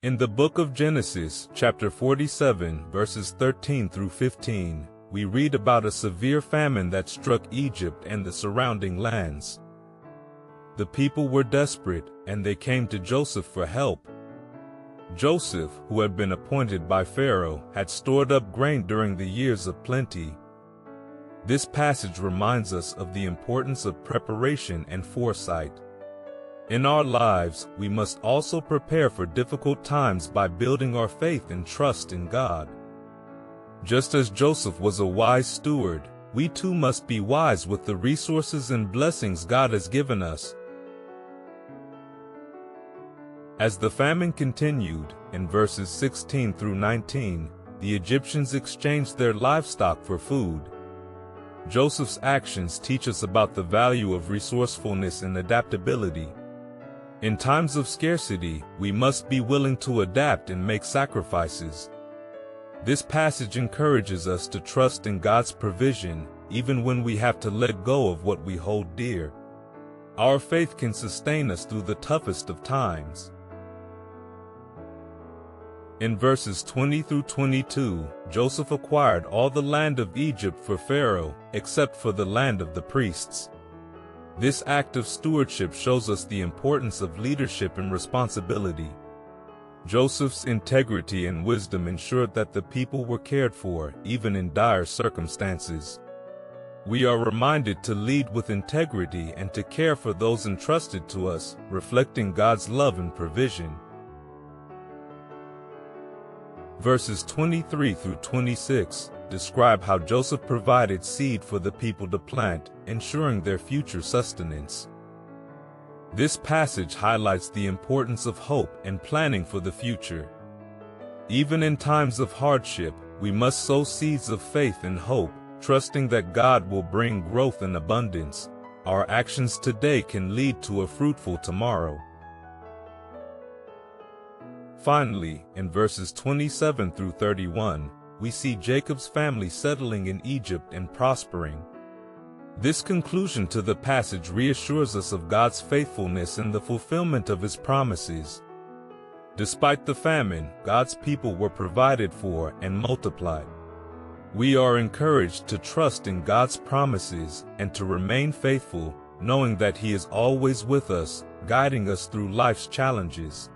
In the book of Genesis, chapter 47, verses 13 through 15, we read about a severe famine that struck Egypt and the surrounding lands. The people were desperate, and they came to Joseph for help. Joseph, who had been appointed by Pharaoh, had stored up grain during the years of plenty. This passage reminds us of the importance of preparation and foresight. In our lives, we must also prepare for difficult times by building our faith and trust in God. Just as Joseph was a wise steward, we too must be wise with the resources and blessings God has given us. As the famine continued, in verses 16 through 19, the Egyptians exchanged their livestock for food. Joseph's actions teach us about the value of resourcefulness and adaptability. In times of scarcity, we must be willing to adapt and make sacrifices. This passage encourages us to trust in God's provision, even when we have to let go of what we hold dear. Our faith can sustain us through the toughest of times. In verses 20 through 22, Joseph acquired all the land of Egypt for Pharaoh, except for the land of the priests. This act of stewardship shows us the importance of leadership and responsibility. Joseph's integrity and wisdom ensured that the people were cared for, even in dire circumstances. We are reminded to lead with integrity and to care for those entrusted to us, reflecting God's love and provision. Verses 23 through 26 describe how Joseph provided seed for the people to plant, ensuring their future sustenance. This passage highlights the importance of hope and planning for the future. Even in times of hardship, we must sow seeds of faith and hope, trusting that God will bring growth and abundance. Our actions today can lead to a fruitful tomorrow. Finally, in verses 27 through 31, we see Jacob's family settling in Egypt and prospering. This conclusion to the passage reassures us of God's faithfulness and the fulfillment of His promises. Despite the famine, God's people were provided for and multiplied. We are encouraged to trust in God's promises and to remain faithful, knowing that He is always with us, guiding us through life's challenges.